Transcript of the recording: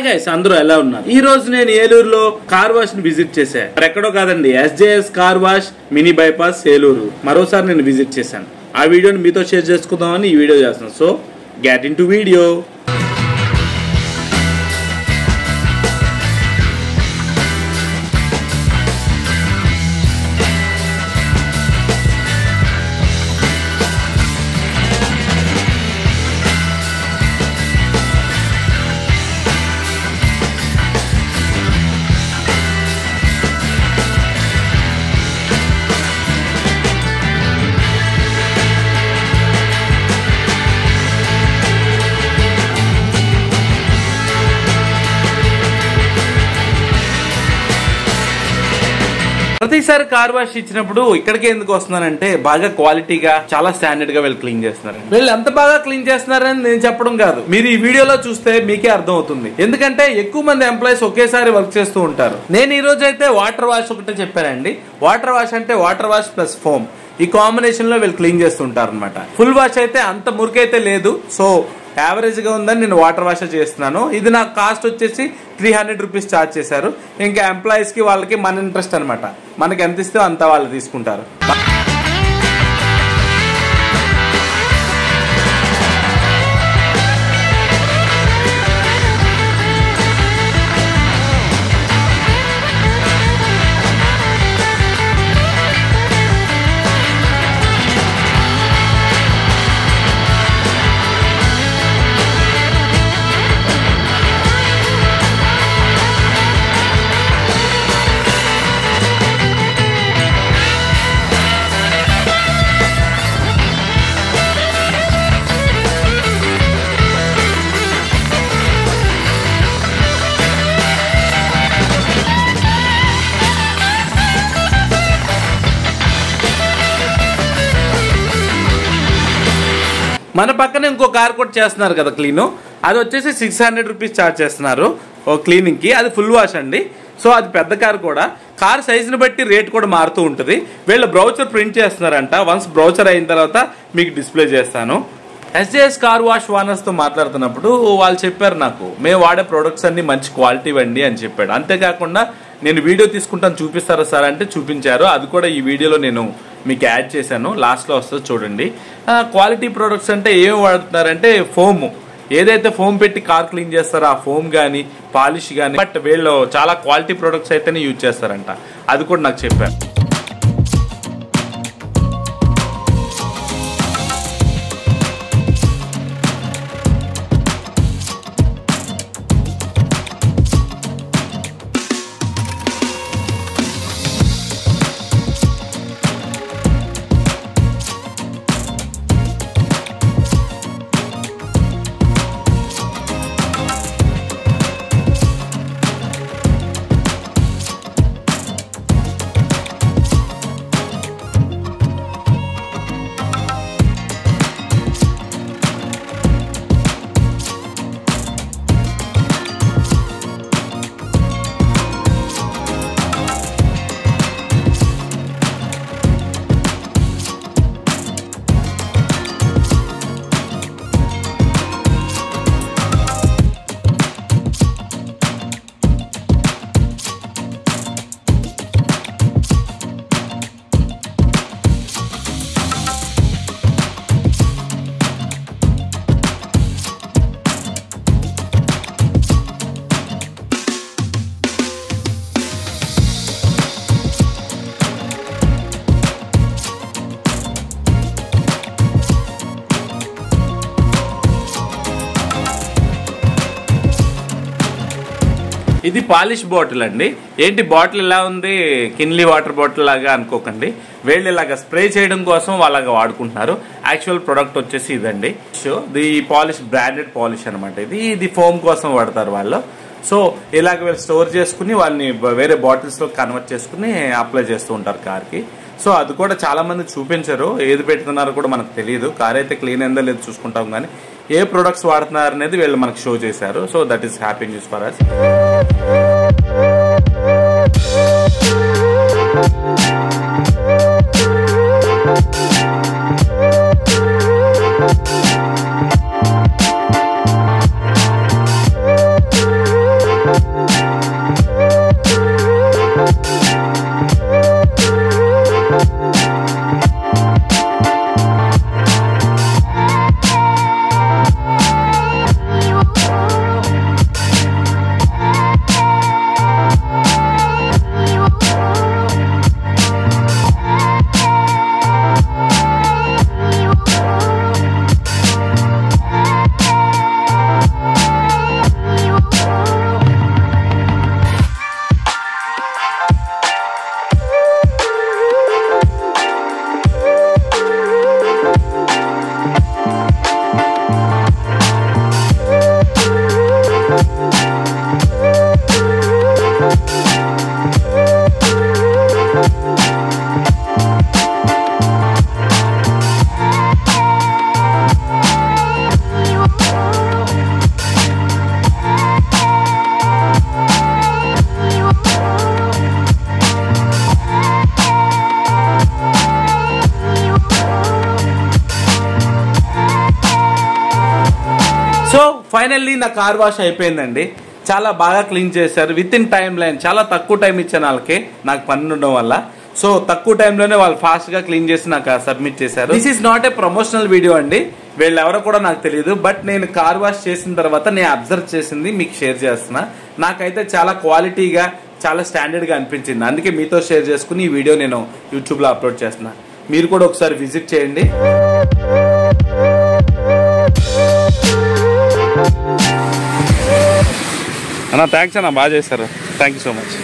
Hi guys, అందరూ ఎలా ఉన్నారు? ఈ రోజు నేను ఏలూరులో కార్ వాష్ ని విజిట్ చేశా. ఎక్కడో కాదండి, SJS car wash mini bypass Eluru. మరోసారి నేను విజిట్ చేశాను. ఆ వీడియోని మీతో షేర్ చేసుకుందామని ఈ వీడియో చేస్తున్నాను. So get in to video. ప్రతిసారి కార్ వాష్ ఇచ్చినప్పుడు ఇక్కడికి ఎందుకు వస్తున్నానంటే బాగా క్వాలిటీగా చాలా స్టాండర్డ్ గా వీళ్ళు క్లీన్ చేస్తున్నారు. వీళ్ళు ఎంత బాగా క్లీన్ చేస్తున్నారని నేను చెప్పడం కాదు, మీరు ఈ వీడియోలో చూస్తే మీకే అర్థం అవుతుంది. ఎందుకంటే ఎక్కువ మంది ఎంప్లాయీస్ ఒకేసారి వర్క్ చేస్తూ ఉంటారు. నేను ఈ రోజు అయితే వాటర్ వాష్ ఒకటే చెప్పానండి. వాటర్ వాష్ అంటే వాటర్ వాష్ ప్లస్ ఫోమ్, ఈ కాంబినేషన్ లో వీళ్ళు క్లీన్ చేస్తుంటారు అనమాట. ఫుల్ వాష్ అయితే అంత మురికైతే లేదు, సో యావరేజ్ గా ఉందని నేను వాటర్ వాష్ చేస్తున్నాను. ఇది నాకు కాస్ట్ వచ్చేసి 300 రూపీస్ ఛార్జ్ చేశారు. ఇంకా ఎంప్లాయీస్ కి వాళ్ళకి మన ఇంట్రెస్ట్ అనమాట, మనకి ఎంత ఇస్తే అంత వాళ్ళు తీసుకుంటారు. మన పక్కన ఇంకో కార్ కూడా చేస్తున్నారు కదా క్లీన్, అది వచ్చేసి 600 రూపీస్ ఛార్జ్ చేస్తున్నారు క్లీనింగ్ కి. అది ఫుల్ వాష్ అండి. సో అది పెద్ద కార్ కూడా, కార్ సైజుని బట్టి రేట్ కూడా మారుతూ ఉంటుంది. వీళ్ళు బ్రౌచర్ ప్రింట్ చేస్తున్నారంట. వన్స్ బ్రౌచర్ అయిన తర్వాత మీకు డిస్ప్లే చేస్తాను. SJS కార్ వాష్ ఓనర్స్ తో మాట్లాడుతున్నప్పుడు వాళ్ళు చెప్పారు నాకు, మేము వాడే ప్రొడక్ట్స్ అన్ని మంచి క్వాలిటీ అండి అని చెప్పాడు. అంతేకాకుండా నేను వీడియో తీసుకుంటాను చూపిస్తారా సార్ అంటే చూపించారు. అది కూడా ఈ వీడియోలో నేను మీకు యాడ్ చేశాను, లాస్ట్ లో వస్తుంది చూడండి. క్వాలిటీ ప్రొడక్ట్స్ అంటే ఏం వాడుతున్నారంటే ఫోమ్, ఏదైతే ఫోమ్ పెట్టి కార్ క్లీన్ చేస్తారో ఆ ఫోమ్ కానీ పాలిష్ కానీ, బట్ వీళ్ళు చాలా క్వాలిటీ ప్రొడక్ట్స్ అయితేనే యూజ్ చేస్తారంట. అది కూడా నాకు చెప్పారు. ఇది పాలిష్ బాటిల్ అండి. ఏంటి బాటిల్ ఇలా ఉంది, కిన్లీ వాటర్ బాటిల్ లాగా అనుకోకండి. వీళ్ళు ఇలాగా స్ప్రే చేయడం కోసం వాళ్ళగా వాడుకుంటున్నారు. యాక్చువల్ ప్రొడక్ట్ వచ్చేసి ఇదండి. So the polish branded polish అనమాట. ఇది ఫోమ్ కోసం వాడతారు వాళ్ళు. సో ఇలాగ వీళ్ళు స్టోర్ చేసుకుని వాళ్ళని వేరే బాటిల్స్ లో కన్వర్ట్ చేసుకుని అప్లై చేస్తూ ఉంటారు కార్ కి. సో అది కూడా చాలా మంది చూపించారు, ఏది పెడుతున్నారో కూడా మనకు తెలియదు. కార్ అయితే క్లీన్ అయిందో లేదు చూసుకుంటాం, కానీ ఏ ప్రొడక్ట్స్ వాడుతున్నారు అనేది వీళ్ళు మనకు షో చేశారు. So that is happy news for us. Finally నా కార్ వాష్ అయిపోయిందండి. చాలా బాగా క్లీన్ చేశారు. విత్ ఇన్ టైం లైన్, చాలా తక్కువ టైం ఇచ్చాను వాళ్ళకి, నాకు పని ఉండడం వల్ల. సో తక్కువ టైంలోనే వాళ్ళు ఫాస్ట్ గా క్లీన్ చేసి నాకు సబ్మిట్ చేశారు. This is not a promotional video అండి, వీళ్ళెవరో కూడా నాకు తెలియదు. బట్ నేను కార్ వాష్ చేసిన తర్వాత నేను అబ్జర్వ్ చేసింది మీకు షేర్ చేస్తున్నా. నాకైతే చాలా క్వాలిటీగా, చాలా స్టాండర్డ్ గా అనిపించింది. అందుకే మీతో షేర్ చేసుకుని ఈ వీడియో నేను యూట్యూబ్ లో అప్లోడ్ చేస్తున్నా. మీరు కూడా ఒకసారి విజిట్ చేయండి. అన్న థ్యాంక్స్ అన్న, బాగా చేశారు. Thank you so much.